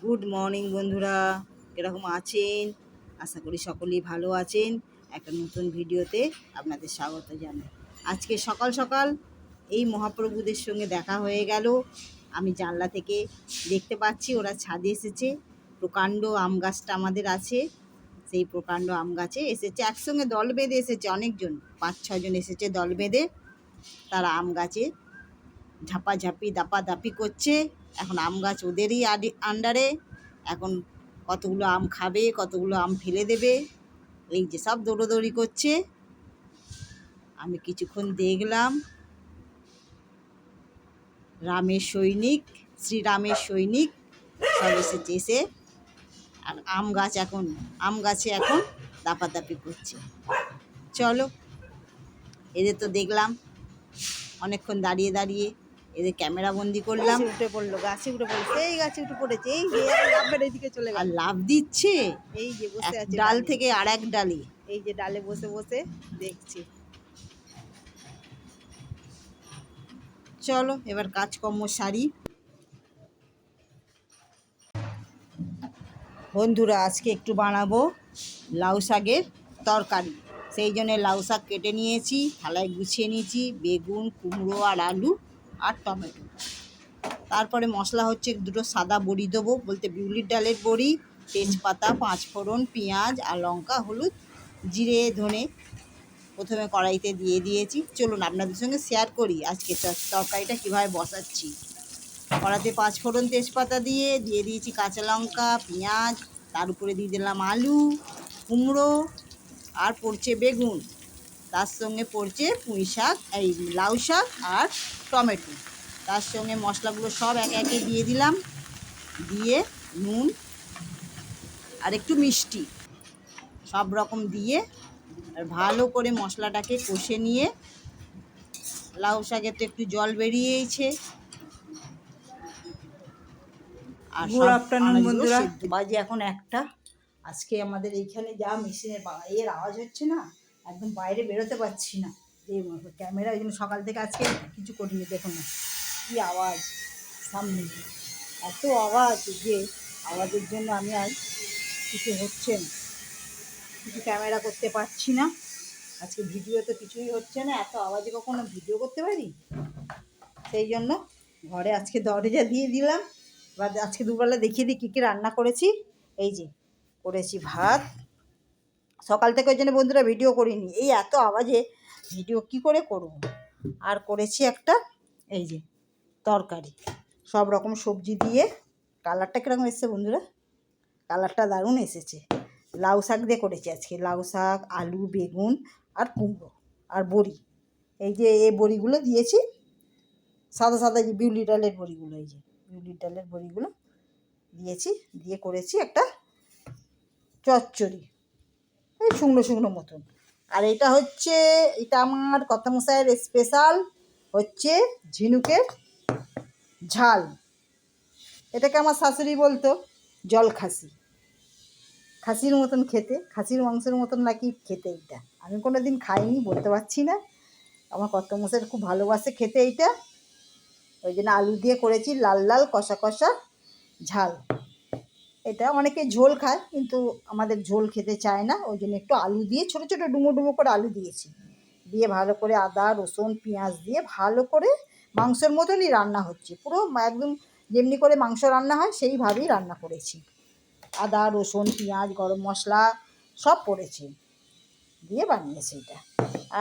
Good morning বন্ধুরা, কিরকম আছেন? আশা করি সকলেই ভালো আছেন। একটা নতুন ভিডিওতে আপনাদের স্বাগত জানাই। আজকে সকাল সকাল এই মহাপ্রভুদের সঙ্গে দেখা হয়ে গেল। আমি জানলা থেকে দেখতে পাচ্ছি ওরা ছাদে এসেছে। প্রকাণ্ড আম গাছটা আমাদের আছে, সেই প্রকাণ্ড আম গাছে এসেছে, একসঙ্গে দল বেঁধে এসেছে, অনেকজন 5-6 জন এসেছে দল বেঁধে। তারা আম গাছে ঝাপাঝাপি দাপাদাপি করছে। এখন আম গাছ ওদেরই আন্ডারে। এখন কতগুলো আম খাবে, কতগুলো আম ফেলে দেবে, এই যে সব দৌড়োদৌড়ি করছে। আমি কিছুক্ষণ দেখলাম। রামের সৈনিক, শ্রীরামের সৈনিক সব এসেছে, এসে আর আম গাছে এখন দাপাদাপি করছে। চলো, এদের তো দেখলাম অনেকক্ষণ দাঁড়িয়ে দাঁড়িয়ে, এদের ক্যামেরা বন্দি করলাম। উঠে পড়লো, গাছে উঠে পড়লো, সেই গাছে উঠে পড়েছে, এই যে লাফের এদিকে চলে গেল, আর লাফ দিচ্ছে। এই যে বসে আছে ডাল থেকে আর এক ডালে, এই যে ডালে বসে বসে দেখছি। চলো এবার কাজকর্ম সারি। বন্ধুরা, আজকে একটু বানাবো লাউ শাকের তরকারি। সেই জন্য লাউ শাক কেটে নিয়েছি, থালায় গুছিয়ে নিয়েছি, বেগুন, কুমড়ো আর আলু আর টমেটো। তারপরে মশলা হচ্ছে, দুটো সাদা বড়ি দেবো, বলতে বিউলির ডালের বড়ি, তেজপাতা, 5 ফোড়ন, পেঁয়াজ আর লঙ্কা, হলুদ, জিরে, ধনে প্রথমে কড়াইতে দিয়ে দিয়েছি। চলুন আপনাদের সঙ্গে শেয়ার করি আজকে তরকারিটা কীভাবে বসাচ্ছি। কড়াতে 5 ফোড়ন, তেজপাতা দিয়ে দিয়েছি কাঁচা লঙ্কা, পেঁয়াজ, তার উপরে দিয়ে দিলাম আলু, কুমড়ো আর পড়ছে বেগুন, তার সঙ্গে পড়ছে পুঁই শাক, এই লাউ শাক আর টমেটো। তার সঙ্গে মশলাগুলো সব একে একে দিয়ে দিলাম, দিয়ে নুন আর একটু মিষ্টি সব রকম দিয়ে আর ভালো করে মশলাটাকে কষে নিয়ে, লাউ শাকে তো একটু জল বেরিয়েছে। আর গুড আফটারনুন বন্ধুরা, বাজে এখন 1টা। আজকে আমাদের এইখানে যা মেশিনের এর আওয়াজ হচ্ছে না, একদম বাইরে বেরোতে পারছি না। এই ক্যামেরা ওই জন্য সকাল থেকে আজকে কিছু করিনি। দেখুন না কী আওয়াজ, সামনে এত আওয়াজ, যে আওয়াজের জন্য আমি আর কিছু হচ্ছে না, কিছু ক্যামেরা করতে পারছি না। আজকে ভিডিও তো কিছুই হচ্ছে না, এত আওয়াজে কখনো ভিডিও করতে পারি? সেই জন্য ঘরে আজকে দরজা দিয়ে দিলাম। এবার আজকে দুবেলা দেখিয়ে দিই কী কী রান্না করেছি। এই যে করেছি ভাত, সকাল থেকে ওই জন্য বন্ধুরা ভিডিও করিনি, এই এত আওয়াজে ভিডিও কি করে করব। আর করেছি একটা এই যে তরকারি, সব রকম সবজি দিয়ে। কালারটা কীরকম এসেছে বন্ধুরা? কালারটা দারুণ এসেছে। লাউ শাক দিয়ে করেছি আজকে, লাউ শাক, আলু, বেগুন আর কুমড়ো আর বড়ি। এই যে এই বড়িগুলো দিয়েছি, সাদা সাদা যে বিউলি ডালের বড়িগুলো, এই যে বিউলি ডালের বড়িগুলো দিয়েছি, দিয়ে করেছি একটা চচ্চড়ি, এই শুকনো শুকনো মতন। আর এটা হচ্ছে, এটা আমার কর্তামশাইয়ের স্পেশাল হচ্ছে ঝিনুকের ঝাল। এটাকে আমার শাশুড়ি বলতো জল খাসি, খাসির মতন খেতে, খাসির মাংসের মতন নাকি খেতে। এইটা আমি কোনো দিন খাইনি, বলতে পারছি না। আমার কর্তামশাই খুব ভালোবাসে খেতে এইটা, ওই জন্য আলু দিয়ে করেছি লাল লাল কষা কষা ঝাল। এটা অনেকে ঝোল খায়, কিন্তু আমাদের ঝোল খেতে চায় না, ওই জন্য একটু আলু দিয়ে ছোটো ছোটো ডুমো ডুমো করে আলু দিয়েছি, দিয়ে ভালো করে আদা রসুন পেঁয়াজ দিয়ে ভালো করে মাংসের মতনই রান্না হচ্ছে, পুরো একদম যেমনি করে মাংস রান্না হয় সেইভাবেই রান্না করেছি। আদা রসুন পেঁয়াজ গরম মশলা সব পড়েছে, দিয়ে বানিয়েছি এটা।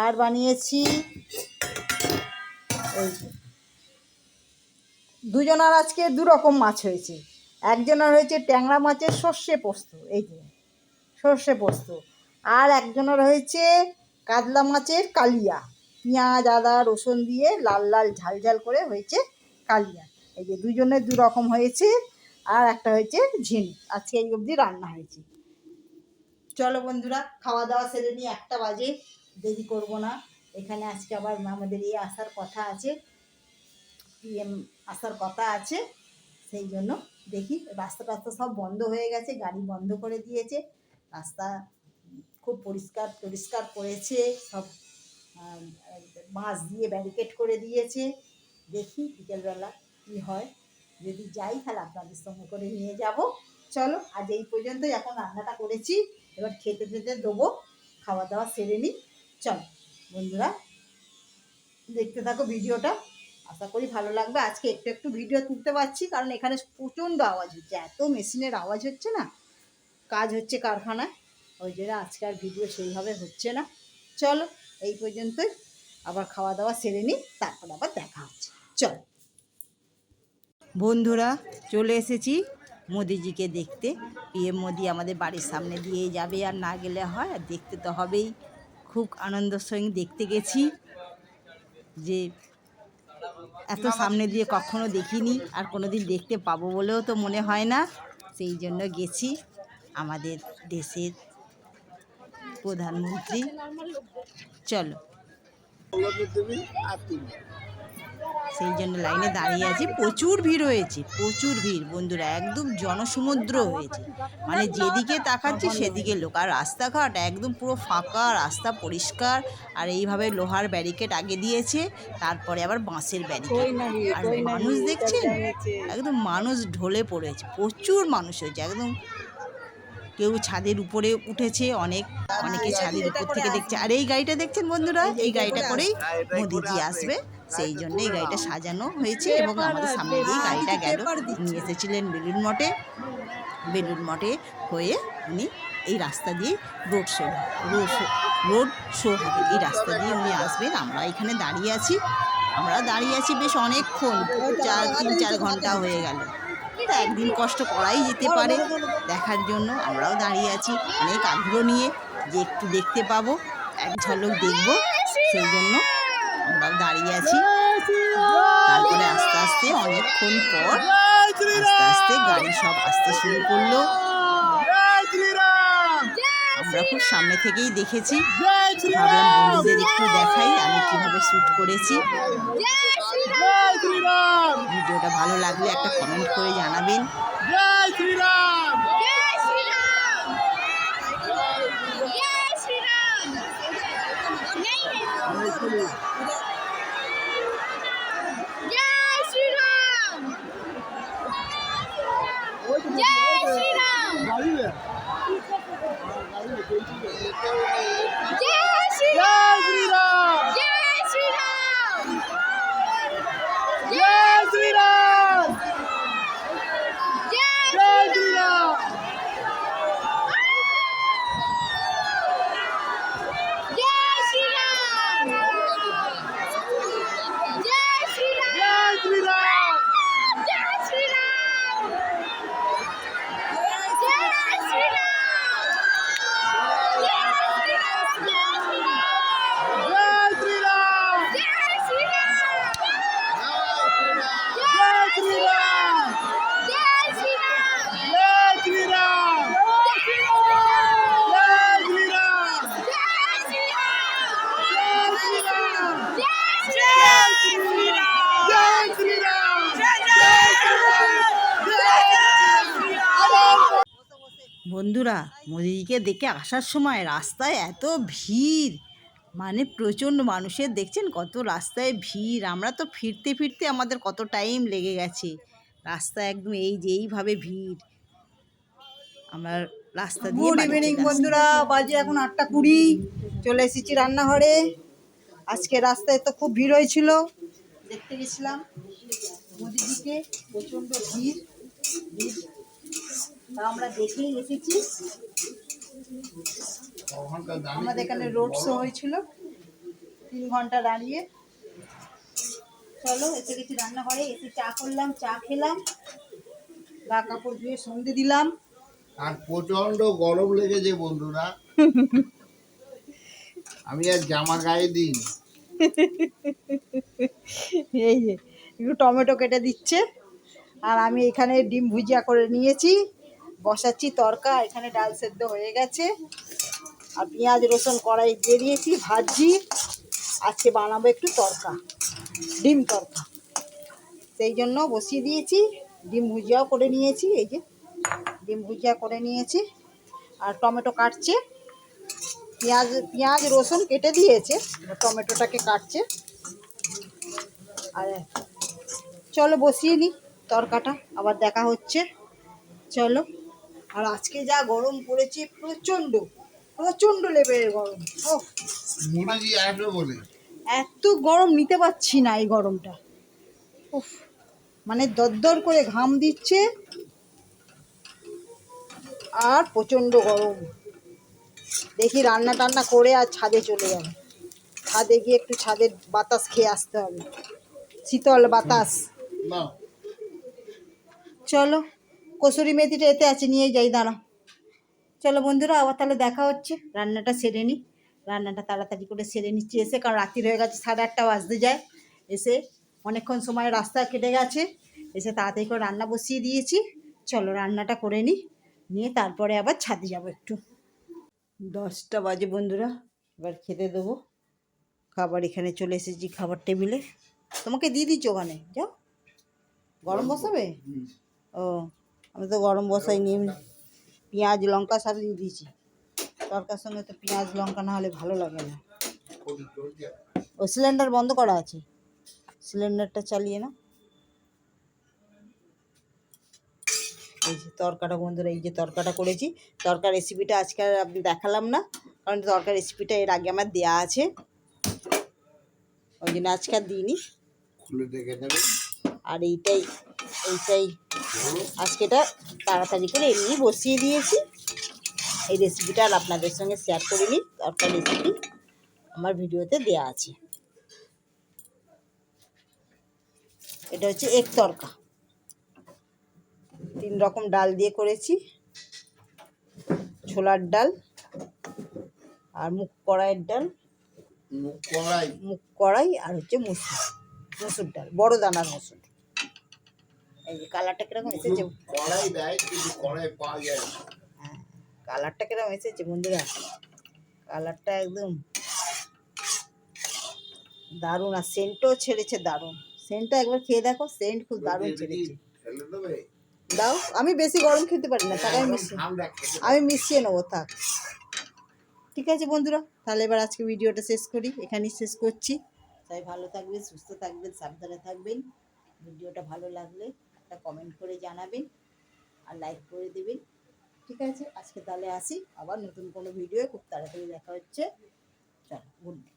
আর বানিয়েছি ওই দুজনার আজকে 2 রকম মাছ হয়েছে। একজনের হয়েছে ট্যাংরা মাছের সর্ষে পোস্ত, এই যে সর্ষে পোস্ত, আর একজনের হয়েছে কাতলা মাছের কালিয়া, পেঁয়াজ আদা রসুন দিয়ে লাল লাল ঝাল ঝাল করে হয়েছে কালিয়া। এই যে দুজনের 2 রকম হয়েছে। আর একটা হয়েছে ঝিনুক। আজকে এই অবধি রান্না হয়েছে। চলো বন্ধুরা, খাওয়া দাওয়া সেরে নিয়ে 1টা বাজে, দেরি করব না। এখানে আজকে আবার আমাদের আসার কথা আছে, পিএম আসার কথা আছে, সেই জন্য দেখি। রাস্তা টাস্তা সব বন্ধ হয়ে গেছে, গাড়ি বন্ধ করে দিয়েছে, রাস্তা খুব পরিষ্কার করেছে সব, বাঁশ দিয়ে ব্যারিকেড করে দিয়েছে। দেখি বিকেলবেলা কী হয়। যদি যাই তাহলে আপনাদের সঙ্গে করে নিয়ে যাব। চলো আজ এই পর্যন্তই, এখন রান্নাটা করেছি, এবার খেতে খেতে দেবো, খাওয়া দাওয়া সেরে নিই। চলো বন্ধুরা দেখতে থাকো ভিডিওটা, আশা করি ভালো লাগবে। আজকে একটু একটু ভিডিও তুলতে পারছি কারণ এখানে প্রচণ্ড আওয়াজ হচ্ছে, এত মেশিনের আওয়াজ হচ্ছে না, কাজ হচ্ছে কারখানায়, ওই জন্য আজকে আর ভিডিও সেইভাবে হচ্ছে না। চলো এই পর্যন্তই, আবার খাওয়া দাওয়া সেরে নিই, তারপর আবার দেখা হচ্ছে। চলো বন্ধুরা চলে এসেছি মোদিজিকে দেখতে। পিএম মোদি আমাদের বাড়ির সামনে দিয়ে যাবে, আর না গেলে হয়, আর দেখতে তো হবেই। খুব আনন্দের সঙ্গে দেখতে গেছি, যে এত সামনে দিয়ে কখনো দেখিনি, আর কোনো দিন দেখতে পাবো বলেও তো মনে হয় না, সেই জন্য গেছি। আমাদের দেশের প্রধানমন্ত্রী, চলো সেই জন্য লাইনে দাঁড়িয়ে আছি। প্রচুর ভিড় হয়েছে, প্রচুর ভিড় বন্ধুরা, একদম জনসমুদ্র হয়েছে, মানে যেদিকে তাকাচ্ছি সেদিকে লোক, আর রাস্তাঘাট একদম পুরো ফাঁকা, রাস্তা পরিষ্কার, আর এইভাবে লোহার ব্যারিকেড আগে দিয়েছে, তারপরে আবার বাঁশের ব্যারিকেড। আর মানুষ দেখছেন, একদম মানুষ ঢলে পড়েছে, প্রচুর মানুষ হয়েছে একদম। কেউ ছাদের উপরে উঠেছে, অনেকে ছাদের উপর থেকে দেখছে। আর এই গাড়িটা দেখছেন বন্ধুরা, এই গাড়িটা করেই মোদিজি আসবে, সেই জন্য এই গাড়িটা সাজানো হয়েছে। এবং আমাদের সামনে দিয়ে গাড়িটা গেল, নিয়ে এসেছিলেন বেলুড় মঠে। বেলুড় মঠে হয়ে উনি এই রাস্তা দিয়ে রোড শো হবে, এই রাস্তা দিয়ে উনি আসবেন। আমরা এখানে দাঁড়িয়ে আছি, বেশ অনেকক্ষণ, 3-4 ঘন্টা হয়ে গেল। তা একদিন কষ্ট করাই যেতে পারে দেখার জন্য। আমরাও দাঁড়িয়ে আছি অনেক আগ্রহ নিয়ে, যে একটু দেখতে পাবো, এক ঝলক দেখবো, সেই জন্য আমরাও দাঁড়িয়ে আছি। তারপরে আস্তে আস্তে অনেকক্ষণ পর আস্তে আস্তে গাড়ি সব আসতে শুরু করলো। আমরা খুব সামনে থেকেই দেখেছি, ভাবলাম বন্ধুদের একটু দেখাই আমি কিভাবে শ্যুট করেছি। ভিডিওটা ভালো লাগলে একটা কমেন্ট করে জানাবেন। জয় শ্রীরাম, জয় শ্রীরাম, জয় শ্রীরাম, জয় শ্রীরাম, জয় শ্রীরাম, বন্ধুরা মোদিজিকে দেখে আসার সময় রাস্তায় এত ভিড়, মানে প্রচণ্ড মানুষের, দেখছেন কত রাস্তায় ভিড়। আমরা তো ফিরতে ফিরতে আমাদের কত টাইম লেগে গেছে, রাস্তা একদম এই যে এইভাবে ভিড়। আমরা রাস্তা দিয়ে গুড ইভিনিং বন্ধুরা, বাজে এখন 8:20, চলে এসেছি রান্নাঘরে। আজকে রাস্তায় তো খুব ভিড় হয়েছিল, দেখতে গেছিলাম মোদিজিকে, প্রচণ্ড ভিড়। তা আমরা দেখেই এসেছি। আমাদের এখানে রোড শো হয়েছিল, 3 ঘন্টা দাঁড়িয়ে। চলো এসে গেছি রান্নাঘরে, এসে চা করলাম, চা খেলাম, গা কাপড় ধুয়ে সন্ধে দিলাম। আর প্রচন্ড গরম লেগেছে বন্ধুরা, আমি আর জামা গায়ে দিই। এই যে একটু টমেটো কেটে দিচ্ছে, আর আমি এখানে ডিম ভুজিয়া করে নিয়েছি, বসাচ্ছি তরকা। এখানে ডাল সেদ্ধ হয়ে গেছে, আর পেঁয়াজ রসুন কড়াই দিয়ে দিয়েছি, ভাজি। আজকে বানাবো একটু তরকা, ডিম তরকা, সেই জন্য বসিয়ে দিয়েছি। ডিম ভুজিয়াও করে নিয়েছি, এই যে ডিম ভুজিয়া করে নিয়েছি, আর টমেটো কাটছে, পেঁয়াজ রসুন কেটে দিয়েছে, টমেটোটাকে কাটছে। আর চলো বসিয়ে নিই, তরকাটা, আবার দেখা হচ্ছে। চলো। আর আজকে যা গরম পড়েছে, প্রচণ্ড প্রচণ্ড লেভেলের গরম। ও মুড়ি আসবে বলে এত গরম নিতে পারছি না এই গরমটা। উফ, মানে দরদর করে ঘাম দিচ্ছে আর প্রচণ্ড গরম। দেখি রান্না টান্না করে আর ছাদে চলে যাবো। ছাদে গিয়ে একটু ছাদের বাতাস খেয়ে আসতে হবে, শীতল বাতাস। না চলো, কসুরি মেথিটা এতে আছে, নিয়ে যাই, দাঁড়া। চলো বন্ধুরা, আবার তাহলে দেখা হচ্ছে। রান্নাটা সেরে নিই, রান্নাটা তাড়াতাড়ি করে সেরে নিচ্ছি এসে, কারণ রাত্রি হয়ে গেছে, 8:30 বাজতে যায়। এসে অনেকক্ষণ সময় রাস্তা কেটে গেছে, এসে তাড়াতাড়ি করে রান্না বসিয়ে দিয়েছি। চলো রান্নাটা করে নিই, নিয়ে তারপরে আবার ছাদে যাবো একটু। 10টা বাজে বন্ধুরা, এবার খেতে দেবো। খাবার এখানে চলে এসেছি, খাবার টেবিলে। তোমাকে দিয়ে দিচ্ছি ওখানে, যাও। গরম বসাবে? ও, আমি তো গরম বসাইনি, এমনি পেঁয়াজ লঙ্কা সব দিয়ে দিয়েছি। তরকার সঙ্গে তো পেঁয়াজ লঙ্কা না হলে ভালো লাগে না। ও সিলিন্ডার বন্ধ করা আছে, সিলিন্ডারটা চালিয়ে না। এই যে তরকাটা বন্ধুরা, এই যে তরকাটা করেছি। তরকার রেসিপিটা আজকে আর আপনি দেখালাম না, কারণ তরকার রেসিপিটা এর আগে আমার দেওয়া আছে, ওই জন্য আজকে আর দিইনি। খুলে দেখে নেবে। আর এইটাই আজকেটা তাড়াতাড়ি করে এমনি বসিয়ে দিয়েছি। এই রেসিপিটা আর আপনাদের সঙ্গে শেয়ার করিনি, তরকার রেসিপি আমার ভিডিওতে দেওয়া আছে। এটা হচ্ছে এক তরকা, 3 রকম ডাল দিয়ে করেছি। ছোলার ডাল আর মুগ কড়াইয়ের ডাল, মুগ কড়াই, আর হচ্ছে মসুর ডাল, বড় দানার মসুর। এই যে কালারটা কিরকম এসেছে, কড়াই দেয় কিন্তু কড়াই পাওয়া যায় না। হ্যাঁ, কালারটা কিরকম এসেছে বন্ধুরা, কালারটা একদম দারুণ, আর সেন্টও ছেড়েছে দারুণ। সেন্টটা একবার খেয়ে দেখো, সেন্ট খুব দারুণ ছেড়েছে। ফেলে দেবে? দাও, আমি বেশি গরম খেতে পারি না, তাই আমি মিশিয়ে নেবো, থাক। ঠিক আছে বন্ধুরা, তাহলে এবার আজকে ভিডিওটা শেষ করি, এখানেই শেষ করছি। সবাই ভালো থাকবেন, সুস্থ থাকবেন, সাবধানে থাকবেন। ভিডিওটা ভালো লাগলে একটা কমেন্ট করে জানাবেন আর লাইক করে দেবেন। ঠিক আছে, আজকে তাহলে আসি, আবার নতুন কোনো ভিডিও খুব তাড়াতাড়ি দেখা হচ্ছে। চলো, গুড নাইট।